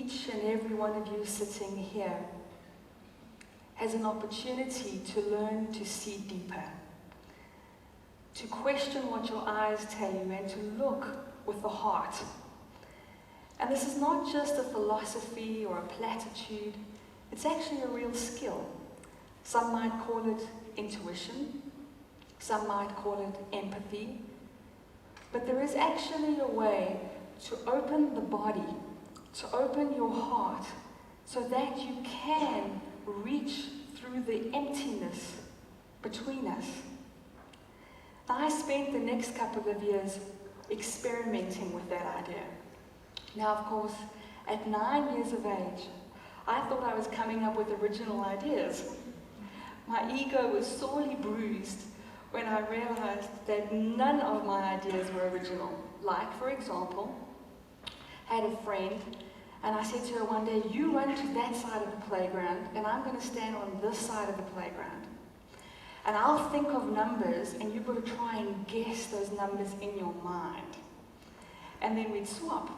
each and every one of you sitting here has an opportunity to learn to see deeper, to question what your eyes tell you, and to look with the heart. And this is not just a philosophy or a platitude, it's actually a real skill. Some might call it intuition, some might call it empathy, but there is actually a way to open the body, to open your heart, so that you can reach through the emptiness between us. Now, I spent the next couple of years experimenting with that idea. Now, of course, at 9 years of age, I thought I was coming up with original ideas. My ego was sorely bruised when I realized that none of my ideas were original. Like, for example, I had a friend, and I said to her one day, you run to that side of the playground, and I'm going to stand on this side of the playground. And I'll think of numbers, and you've got to try and guess those numbers in your mind. And then we'd swap.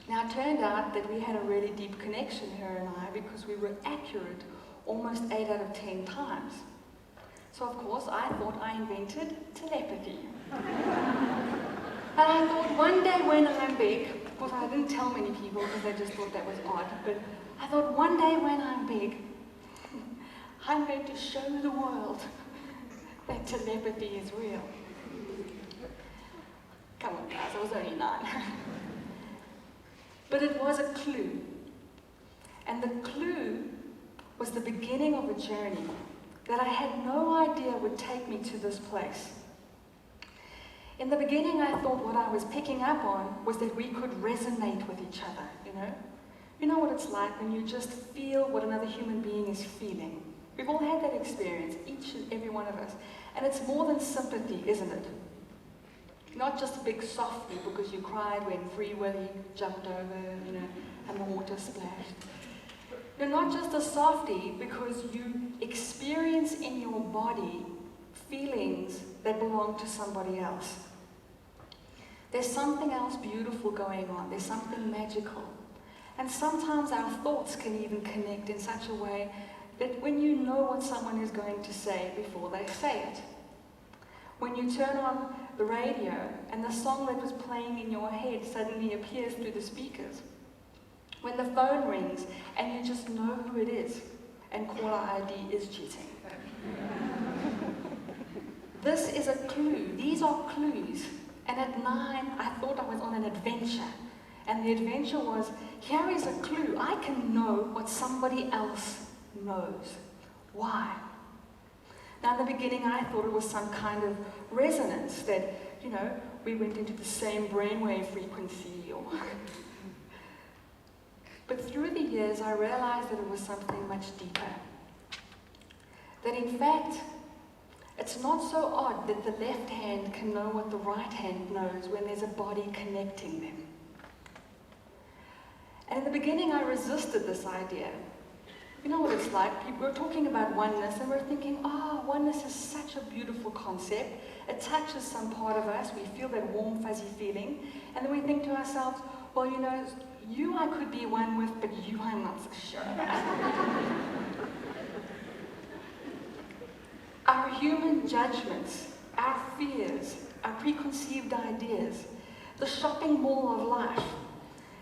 Now, it turned out that we had a really deep connection, her and I, because we were accurate almost 8 out of 10 times. So, of course, I thought I invented telepathy. And I thought one day when I'm big, of course I didn't tell many people because they just thought that was odd, but I thought one day when I'm big, I'm going to show the world that telepathy is real. Come on, guys, I was only 9. But it was a clue. And the clue was the beginning of a journey that I had no idea would take me to this place. In the beginning, I thought what I was picking up on was that we could resonate with each other, you know? You know what it's like when you just feel what another human being is feeling. We've all had that experience, each and every one of us. And it's more than sympathy, isn't it? Not just a big softy because you cried when Free Willy jumped over, you know, and the water splashed. You're not just a softy because you experience in your body feelings that belong to somebody else. There's something else beautiful going on. There's something magical. And sometimes our thoughts can even connect in such a way that when you know what someone is going to say before they say it. When you turn on the radio and the song that was playing in your head suddenly appears through the speakers. When the phone rings and you just know who it is and caller ID is cheating. This is a clue. These are clues. And at 9, I thought I was on an adventure. And the adventure was, here is a clue. I can know what somebody else knows. Why? Now, in the beginning, I thought it was some kind of resonance that, you know, we went into the same brainwave frequency. But through the years, I realized that it was something much deeper. That in fact, it's not so odd that the left hand can know what the right hand knows when there's a body connecting them. And in the beginning, I resisted this idea. You know what it's like? We're talking about oneness, and we're thinking, oneness is such a beautiful concept. It touches some part of us. We feel that warm, fuzzy feeling. And then we think to ourselves, well, you know, you I could be one with, but you I'm not so sure about. Our human judgments, our fears, our preconceived ideas, the shopping mall of life.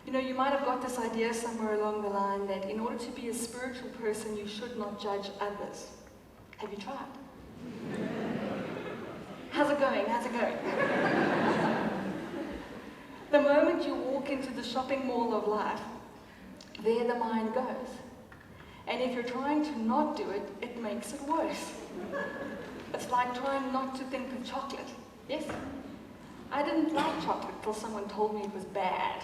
You know, you might have got this idea somewhere along the line that in order to be a spiritual person, you should not judge others. Have you tried? How's it going? How's it going? The moment you walk into the shopping mall of life, there the mind goes. And if you're trying to not do it, it makes it worse. It's like trying not to think of chocolate. Yes? I didn't like chocolate till someone told me it was bad.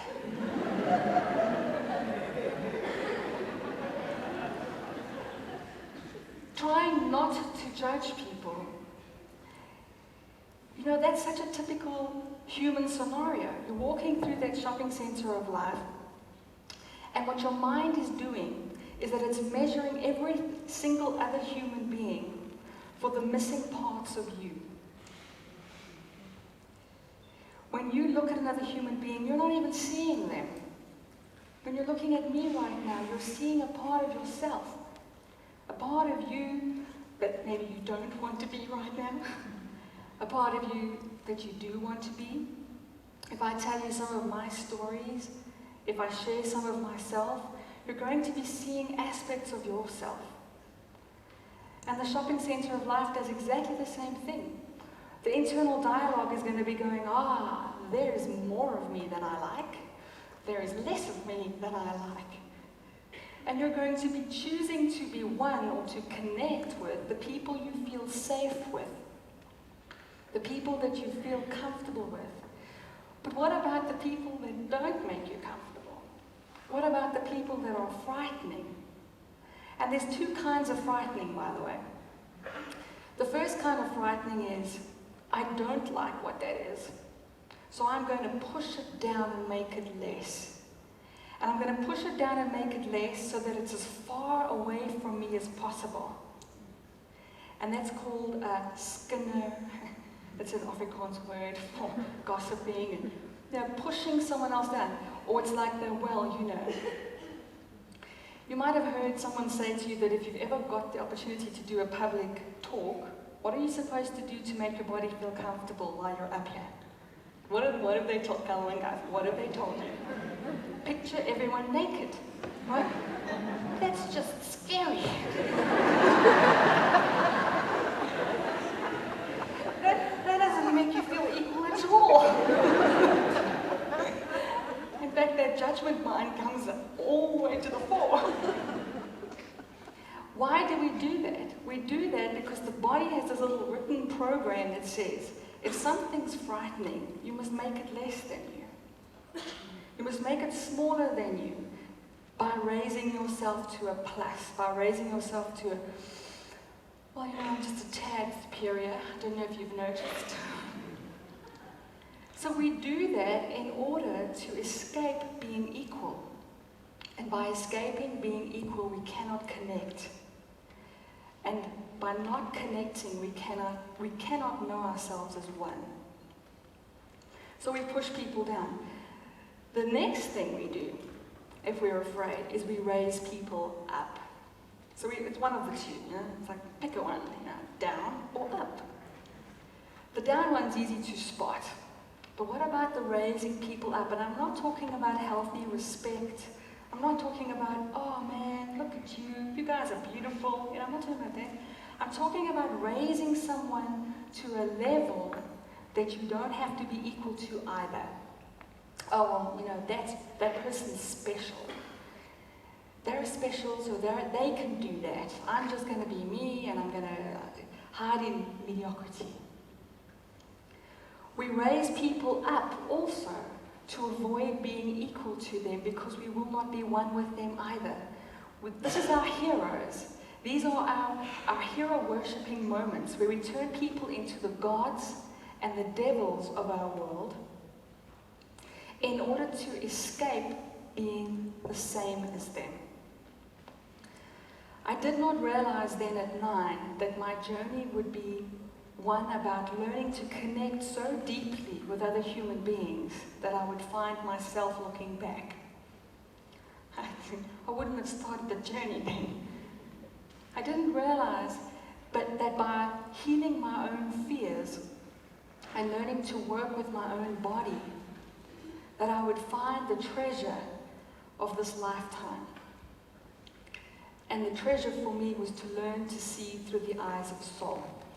Trying not to judge people. You know, that's such a typical human scenario. You're walking through that shopping center of life, and what your mind is doing is that it's measuring every single other human being for the missing parts of you. When you look at another human being, you're not even seeing them. When you're looking at me right now, you're seeing a part of yourself. A part of you that maybe you don't want to be right now. A part of you that you do want to be. If I tell you some of my stories, if I share some of myself, you're going to be seeing aspects of yourself. And the shopping center of life does exactly the same thing. The internal dialogue is going to be going, there is more of me than I like. There is less of me than I like. And you're going to be choosing to be one or to connect with the people you feel safe with. The people that you feel comfortable with. But what about the people that don't make you comfortable? What about the people that are frightening? And there's two kinds of frightening, by the way. The first kind of frightening is, I don't like what that is. So I'm going to push it down and make it less. And I'm going to push it down and make it less so that it's as far away from me as possible. And that's called skinner. It's an Afrikaans word for gossiping and pushing someone else down. Or it's like You might have heard someone say to you that if you've ever got the opportunity to do a public talk, what are you supposed to do to make your body feel comfortable while you're up here? What have they told Calvin guys? What have they told you? Picture everyone naked, right? That's just scary. that doesn't make you feel equal at all. In fact, that judgment mind comes all the way to the fore. Why do we do that? We do that because the body has this little written program that says, if something's frightening, you must make it less than you. You must make it smaller than you by raising yourself to a plus, by raising yourself to a, I'm just a tad superior. I don't know if you've noticed. So we do that in order to escape being equal. And by escaping being equal, we cannot connect. And by not connecting, we cannot know ourselves as one. So we push people down. The next thing we do, if we're afraid, is we raise people up. So it's one of the two, It's like, pick a one, down or up. The down one's easy to spot. But what about the raising people up? And I'm not talking about healthy respect. I'm not talking about, oh man, look at you, you guys are beautiful. I'm not talking about that. I'm talking about raising someone to a level that you don't have to be equal to either. That person's special. They're special, so they can do that. I'm just going to be me, and I'm going to hide in mediocrity. We raise people up also to avoid being equal to them because we will not be one with them either. This is our heroes. These are our hero worshipping moments where we turn people into the gods and the devils of our world in order to escape being the same as them. I did not realize then at 9 that my journey would be one about learning to connect so deeply with other human beings that I would find myself looking back. I wouldn't have started the journey then. I didn't realize that by healing my own fears and learning to work with my own body, that I would find the treasure of this lifetime. And the treasure for me was to learn to see through the eyes of soul.